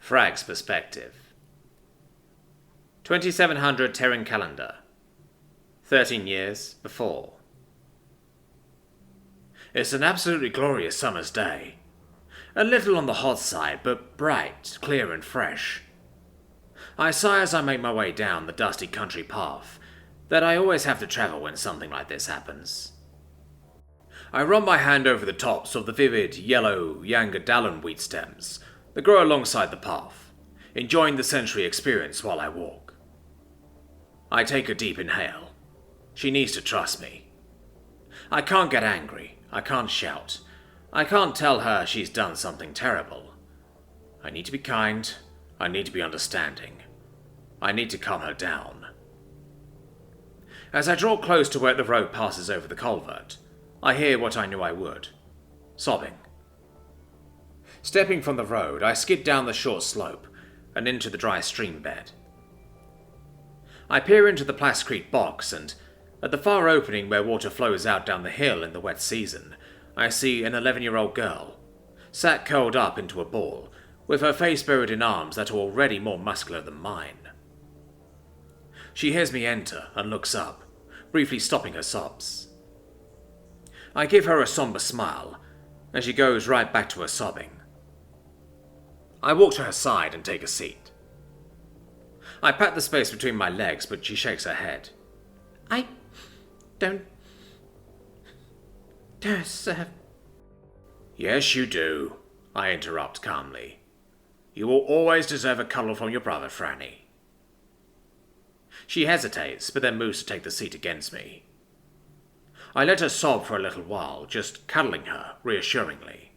Frag's perspective. 2700 Terran calendar. 13 years before. It's an absolutely glorious summer's day. A little on the hot side, but bright, clear and fresh. I sigh as I make my way down the dusty country path that I always have to travel when something like this happens. I run my hand over the tops of the vivid yellow Yangadallan wheat stems that grow alongside the path, enjoying the sensory experience while I walk. I take a deep inhale. She needs to trust me. I can't get angry. I can't shout. I can't tell her she's done something terrible. I need to be kind. I need to be understanding. I need to calm her down. As I draw close to where the road passes over the culvert, I hear what I knew I would. Sobbing. Stepping from the road, I skid down the short slope and into the dry stream bed. I peer into the plascrete box and, at the far opening where water flows out down the hill in the wet season, I see an 11-year-old girl, sat curled up into a ball, with her face buried in arms that are already more muscular than mine. She hears me enter and looks up, briefly stopping her sobs. I give her a somber smile, and she goes right back to her sobbing. I walk to her side and take a seat. I pat the space between my legs, but she shakes her head. I don't deserve... Yes, you do, I interrupt calmly. You will always deserve a cuddle from your brother, Franny. She hesitates, but then moves to take the seat against me. I let her sob for a little while, just cuddling her reassuringly.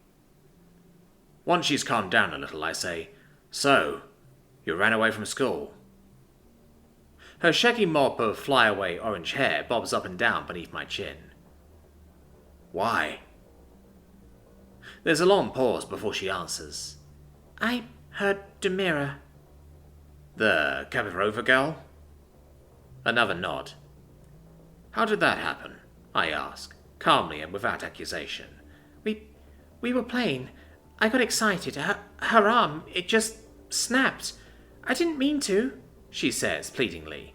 Once she's calmed down a little, I say, So, you ran away from school? Her shaggy mop of flyaway orange hair bobs up and down beneath my chin. Why? There's a long pause before she answers. I heard Demira. The Capirover girl? Another nod. How did that happen? I ask, calmly and without accusation. We were playing. I got excited. Her arm, it just snapped. I didn't mean to, she says pleadingly.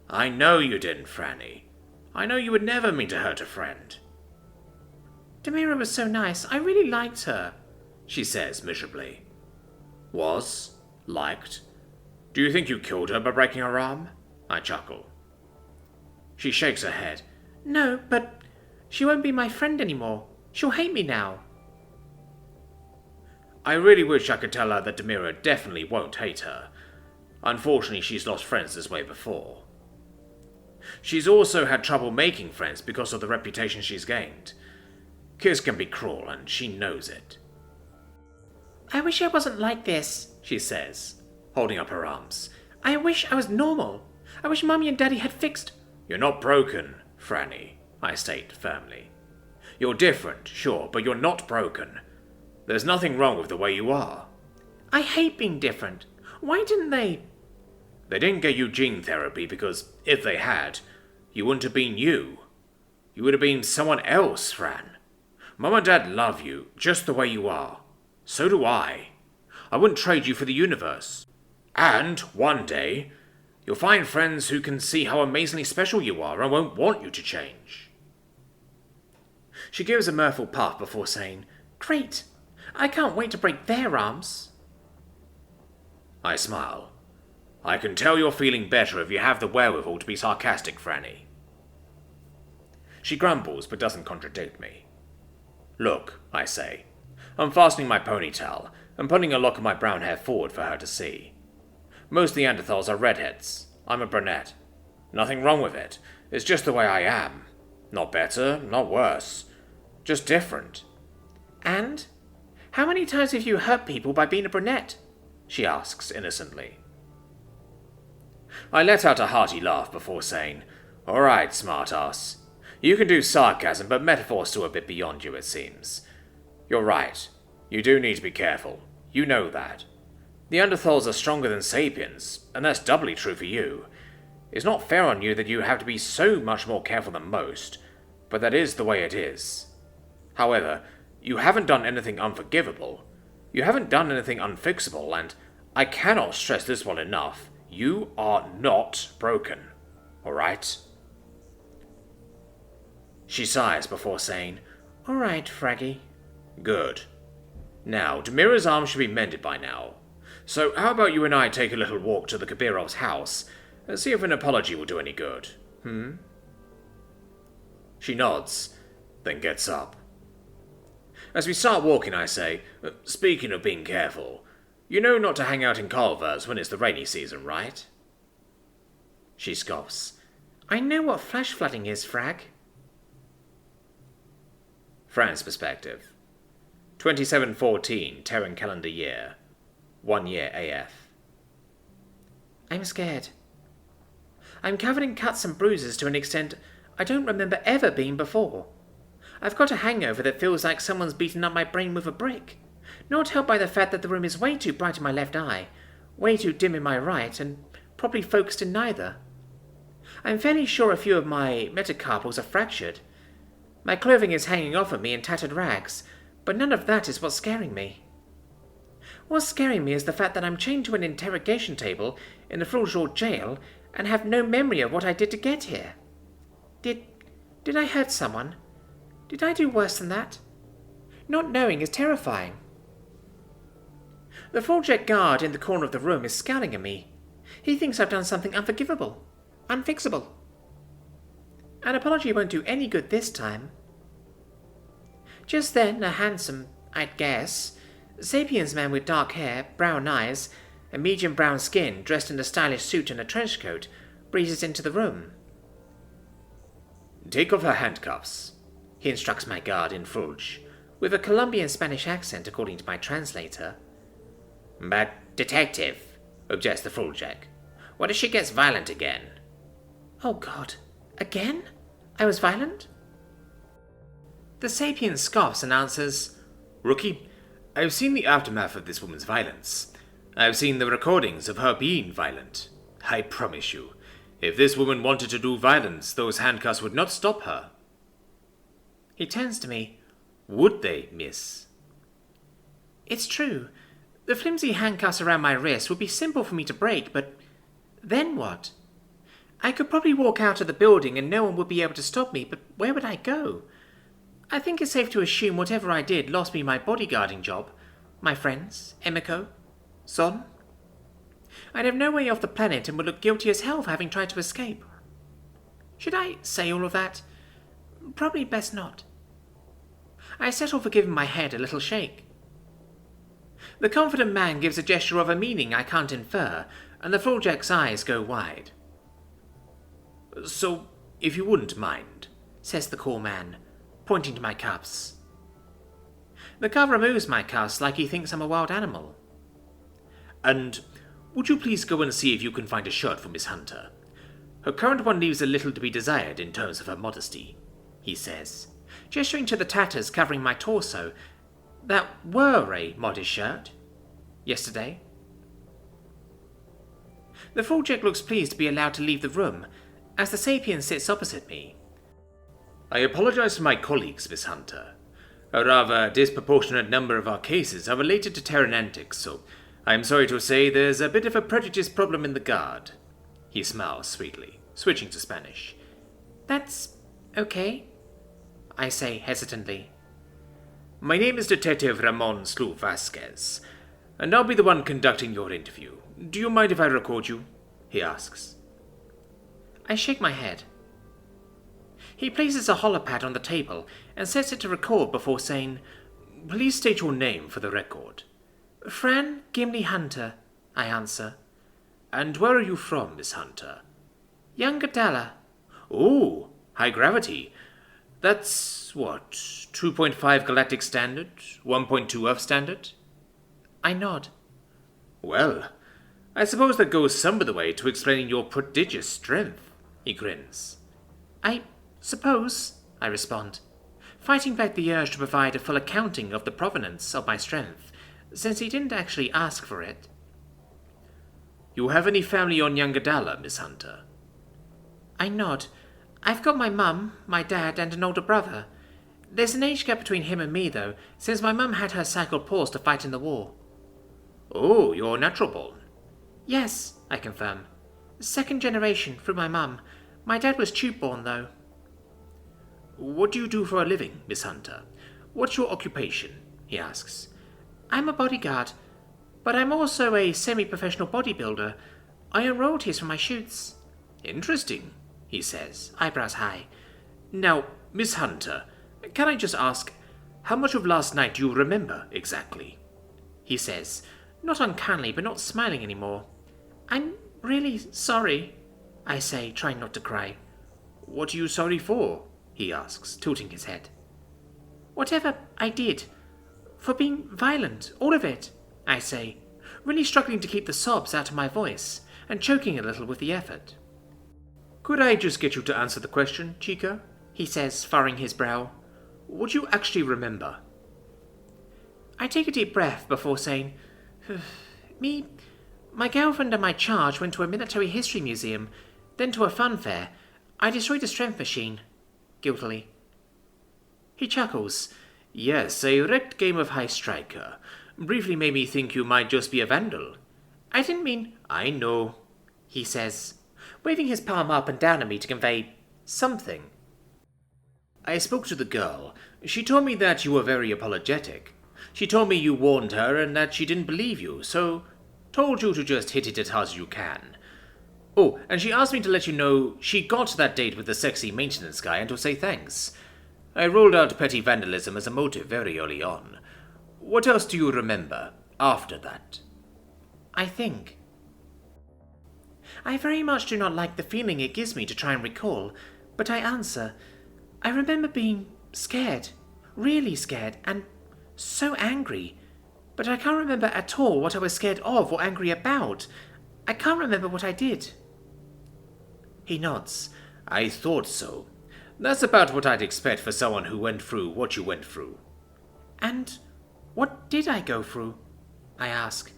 I know you didn't, Franny. I know you would never mean to hurt a friend. Demira was so nice. I really liked her, she says miserably. Was? Liked? Do you think you killed her by breaking her arm? I chuckle. She shakes her head. No, but she won't be my friend anymore. She'll hate me now. I really wish I could tell her that Demira definitely won't hate her. Unfortunately, she's lost friends this way before. She's also had trouble making friends because of the reputation she's gained. Kids can be cruel, and she knows it. I wish I wasn't like this, she says, holding up her arms. I wish I was normal. I wish Mummy and Daddy had fixed... You're not broken, Franny, I state firmly. You're different, sure, but you're not broken. There's nothing wrong with the way you are. I hate being different. Why didn't they... They didn't get you gene therapy because, if they had, you wouldn't have been you. You would have been someone else, Fran. Mum and Dad love you, just the way you are. So do I. I wouldn't trade you for the universe. And, one day, you'll find friends who can see how amazingly special you are and won't want you to change. She gives a mirthful puff before saying, Great! I can't wait to break their arms. I smile. I can tell you're feeling better if you have the wherewithal to be sarcastic, Franny. She grumbles, but doesn't contradict me. Look, I say, unfastening my ponytail and putting a lock of my brown hair forward for her to see. Most Neanderthals are redheads. I'm a brunette. Nothing wrong with it. It's just the way I am. Not better, not worse. Just different. And? How many times have you hurt people by being a brunette? She asks innocently. I let out a hearty laugh before saying, All right, smartass. You can do sarcasm, but metaphor's still a bit beyond you, it seems. You're right. You do need to be careful. You know that. Neanderthals are stronger than sapiens, and that's doubly true for you. It's not fair on you that you have to be so much more careful than most, but that is the way it is. However, you haven't done anything unforgivable. You haven't done anything unfixable, and I cannot stress this one enough. You are not broken, alright? She sighs before saying, "Alright, Fraggy." Good. Now, Demira's arm should be mended by now. So how about you and I take a little walk to the Kabirov's house and see if an apology will do any good, She nods, then gets up. As we start walking, I say, "Speaking of being careful, you know not to hang out in Culver's when it's the rainy season, right?" She scoffs. "I know what flash flooding is, Frag." Fran's perspective. 2714 Terran calendar year. 1 year AF. I'm scared. I'm covered in cuts and bruises to an extent I don't remember ever being before. I've got a hangover that feels like someone's beaten up my brain with a brick. Not helped by the fact that the room is way too bright in my left eye, way too dim in my right, and probably focused in neither. I'm fairly sure a few of my metacarpals are fractured. My clothing is hanging off of me in tattered rags, but none of that is what's scaring me. What's scaring me is the fact that I'm chained to an interrogation table in the Frugal jail and have no memory of what I did to get here. Did I hurt someone? Did I do worse than that? Not knowing is terrifying. The Frugal guard in the corner of the room is scowling at me. He thinks I've done something unforgivable, unfixable. An apology won't do any good this time. Just then, a handsome, I'd guess, sapiens man with dark hair, brown eyes, and medium brown skin, dressed in a stylish suit and a trench coat, breezes into the room. "Take off her handcuffs," he instructs my guard in Fulge, with a Colombian Spanish accent according to my translator. "But, detective," objects the Fuljack, "what if she gets violent again?" Oh God, again? I was violent? The sapien scoffs and answers, "Rookie, I've seen the aftermath of this woman's violence. I've seen the recordings of her being violent. I promise you, if this woman wanted to do violence, those handcuffs would not stop her." He turns to me. "Would they, miss?" It's true. The flimsy handcuffs around my wrist would be simple for me to break, but then what? I could probably walk out of the building and no one would be able to stop me, but where would I go? I think it's safe to assume whatever I did lost me my bodyguarding job, my friends, Emiko, Son. I'd have no way off the planet and would look guilty as hell for having tried to escape. Should I say all of that? Probably best not. I settle for giving my head a little shake. The confident man gives a gesture of a meaning I can't infer, and the Fuljack's eyes go wide. "So, if you wouldn't mind," says the cool man, pointing to my cuffs. The cub removes my cuffs like he thinks I'm a wild animal. "And would you please go and see if you can find a shirt for Miss Hunter? Her current one leaves a little to be desired in terms of her modesty," he says, gesturing to the tatters covering my torso that were a modest shirt yesterday. The Fuljack looks pleased to be allowed to leave the room as the sapien sits opposite me. "I apologize to my colleagues, Miss Hunter. A rather disproportionate number of our cases are related to Terran antics, so I'm sorry to say there's a bit of a prejudice problem in the guard." He smiles sweetly, switching to Spanish. "That's okay," I say hesitantly. "My name is Detective Ramon Slu Vasquez, and I'll be the one conducting your interview. Do you mind if I record you?" he asks. I shake my head. He places a holopad on the table and sets it to record before saying, "Please state your name for the record." "Fran Gimli Hunter," I answer. "And where are you from, Miss Hunter?" "Younger Dalla." "Oh, high gravity. That's, what, 2.5 galactic standard, 1.2 Earth standard?" I nod. "Well, I suppose that goes some of the way to explaining your prodigious strength," he grins. "I suppose," I respond, fighting back the urge to provide a full accounting of the provenance of my strength, since he didn't actually ask for it. "You have any family on Yangadala, Miss Hunter?" I nod. "I've got my mum, my dad, and an older brother. There's an age gap between him and me, though, since my mum had her cycle paused to fight in the war." Oh, you're natural born. Yes, I confirm. Second generation through my mum. My dad was tube-born, though. What do you do for a living, Miss Hunter? What's your occupation? He asks. I'm a bodyguard, but I'm also a semi-professional bodybuilder. I earn royalties from my shoots. Interesting, he says, eyebrows high. Now, Miss Hunter, can I just ask, how much of last night do you remember exactly? He says, not uncannily, but not smiling anymore. I'm really sorry, I say, trying not to cry. What are you sorry for? He asks, tilting his head. Whatever I did. For being violent, all of it, I say, really struggling to keep the sobs out of my voice, and choking a little with the effort. Could I just get you to answer the question, Chica? He says, furrowing his brow. What do you actually remember? I take a deep breath before saying, my girlfriend and my charge went to a military history museum, then to a fun fair. I destroyed a strength machine, guiltily. He chuckles. Yes, a wrecked game of High Striker. Briefly made me think you might just be a vandal. I didn't mean... I know, he says, waving his palm up and down at me to convey something. I spoke to the girl. She told me that you were very apologetic. She told me you warned her and that she didn't believe you, so told you to just hit it as hard as you can. Oh, and she asked me to let you know she got that date with the sexy maintenance guy and to say thanks. I ruled out petty vandalism as a motive very early on. What else do you remember after that? I think. I very much do not like the feeling it gives me to try and recall, but I answer. I remember being scared, really scared, and so angry. But I can't remember at all what I was scared of or angry about. I can't remember what I did. He nods. I thought so. That's about what I'd expect for someone who went through what you went through. And what did I go through? I ask.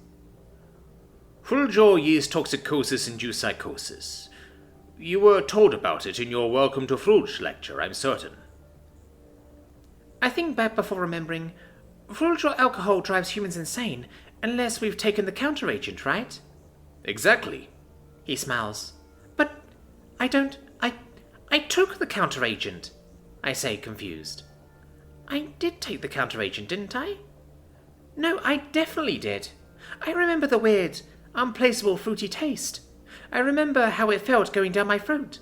Full-jaw yeast toxicosis-induced psychosis. You were told about it in your Welcome to Fruge lecture, I'm certain. I think back before remembering. Frugal alcohol drives humans insane, unless we've taken the counteragent, right? Exactly. He smiles. But I took the counteragent, I say, confused. I did take the counteragent, didn't I? No, I definitely did. I remember the weird, unplaceable fruity taste. I remember how it felt going down my throat.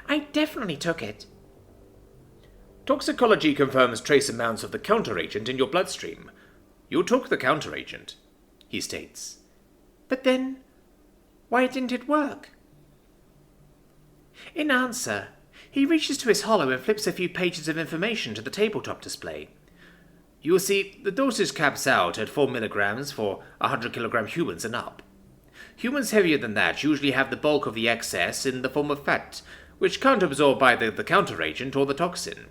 I definitely took it. Toxicology confirms trace amounts of the counteragent in your bloodstream. You took the counteragent, he states. But then, why didn't it work? In answer, he reaches to his hollow and flips a few pages of information to the tabletop display. You see, the dosage caps out at 4 milligrams for 100 kilogram humans and up. Humans heavier than that usually have the bulk of the excess in the form of fat, which can't absorb either the counteragent or the toxin.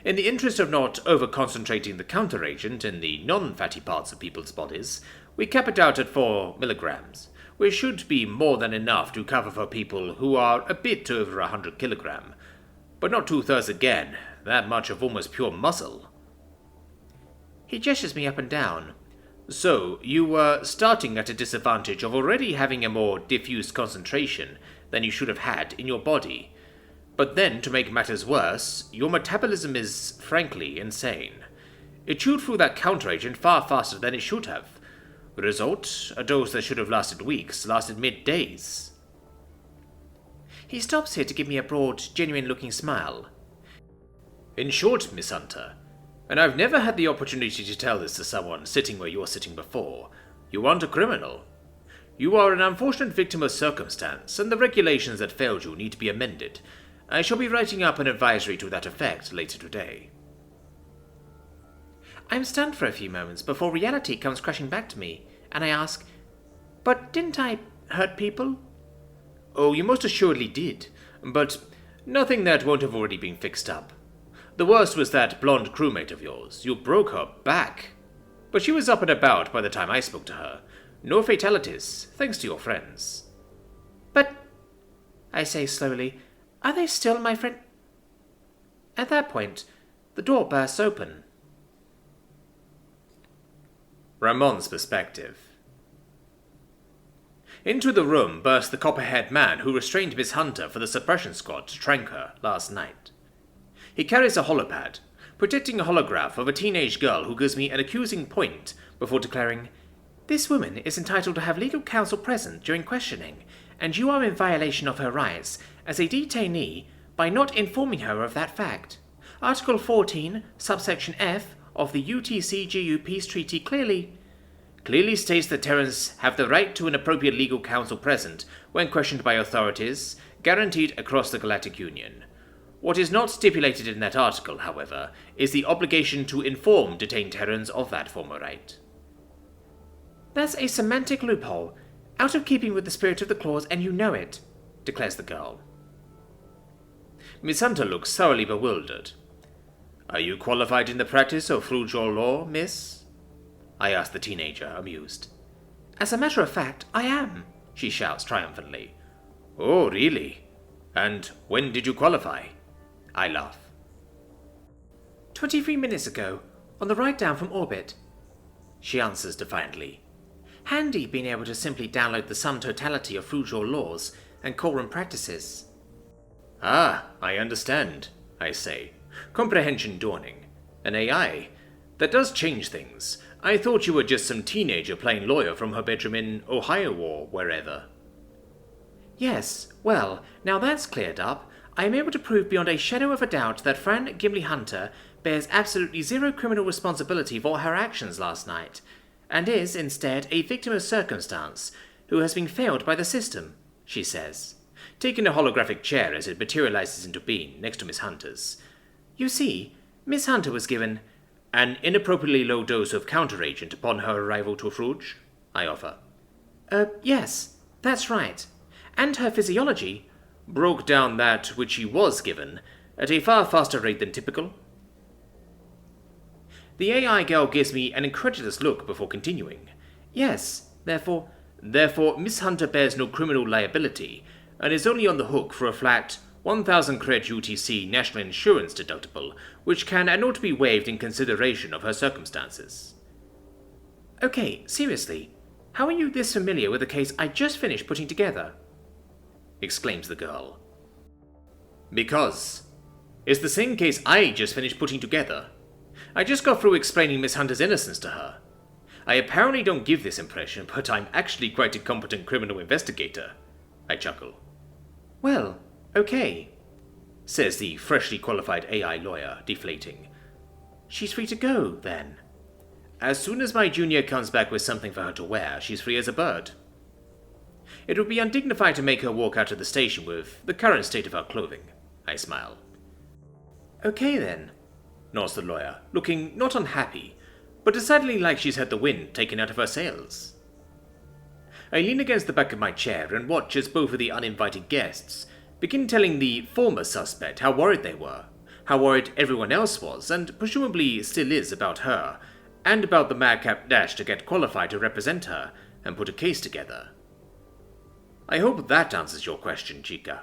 In the interest of not over-concentrating the counteragent in the non-fatty parts of people's bodies, we cap it out at 4 milligrams, which should be more than enough to cover for people who are a bit over 100 kilogram, but not 2/3 again, that much of almost pure muscle. He gestures me up and down. So, you were starting at a disadvantage of already having a more diffuse concentration than you should have had in your body. But then, to make matters worse, your metabolism is, frankly, insane. It chewed through that counteragent far faster than it should have. The result, a dose that should have lasted weeks, lasted mid-days. He stops here to give me a broad, genuine-looking smile. In short, Miss Hunter, and I've never had the opportunity to tell this to someone sitting where you're sitting before, you aren't a criminal. You are an unfortunate victim of circumstance, and the regulations that failed you need to be amended. I shall be writing up an advisory to that effect later today. I'm stunned for a few moments before reality comes crashing back to me, and I ask, but didn't I hurt people? Oh, you most assuredly did, but nothing that won't have already been fixed up. The worst was that blonde crewmate of yours. You broke her back. But she was up and about by the time I spoke to her. No fatalities, thanks to your friends. But, I say slowly, are they still my friend? At that point, the door bursts open. Ramon's perspective. Into the room burst the copper-haired man who restrained Miss Hunter for the suppression squad to trank her last night. He carries a holopad, protecting a holograph of a teenage girl who gives me an accusing point before declaring, "This woman is entitled to have legal counsel present during questioning, and you are in violation of her rights as a detainee by not informing her of that fact. Article 14, subsection F of the UTCGU Peace Treaty clearly states that Terrans have the right to an appropriate legal counsel present when questioned by authorities, guaranteed across the Galactic Union. What is not stipulated in that article, however, is the obligation to inform detained Terrans of that former right." "That's a semantic loophole, out of keeping with the spirit of the clause, and you know it," declares the girl. Miss Hunter looks thoroughly bewildered. "Are you qualified in the practice of frugal law, miss?" I asked the teenager, amused. "As a matter of fact, I am," she shouts triumphantly. "Oh, really? And when did you qualify?" I laugh. 23 minutes ago, on the ride down from orbit," she answers defiantly. "Handy being able to simply download the sum totality of frugal laws and courtroom practices." "Ah, I understand," I say, comprehension dawning. "An AI? That does change things. I thought you were just some teenager playing lawyer from her bedroom in Ohio or wherever." "Yes, well, now that's cleared up, I am able to prove beyond a shadow of a doubt that Fran Gimli Hunter bears absolutely zero criminal responsibility for her actions last night, and is, instead, a victim of circumstance who has been failed by the system," she says, taking a holographic chair as it materializes into being next to Miss Hunter's. "You see, Miss Hunter was given an inappropriately low dose of counteragent upon her arrival to Fruge," I offer. Yes, that's right. And her physiology broke down that which she was given at a far faster rate than typical." The AI girl gives me an incredulous look before continuing. "Yes, Therefore, Miss Hunter bears no criminal liability, and is only on the hook for a flat 1,000 cred UTC national insurance deductible, which can and ought to be waived in consideration of her circumstances." Okay, seriously, how are you this familiar with the case I just finished putting together?" exclaims the girl. "Because it's the same case I just finished putting together. I just got through explaining Miss Hunter's innocence to her. I apparently don't give this impression, but I'm actually quite a competent criminal investigator," I chuckle. "Well, okay," says the freshly qualified AI lawyer, deflating. "She's free to go, then." "As soon as my junior comes back with something for her to wear, she's free as a bird. It would be undignified to make her walk out of the station with the current state of her clothing," I smile. "Okay, then," nods the lawyer, looking not unhappy, but decidedly like she's had the wind taken out of her sails. I lean against the back of my chair and watch as both of the uninvited guests begin telling the former suspect how worried they were, how worried everyone else was, and presumably still is about her, and about the madcap dash to get qualified to represent her and put a case together. I hope that answers your question, Chica.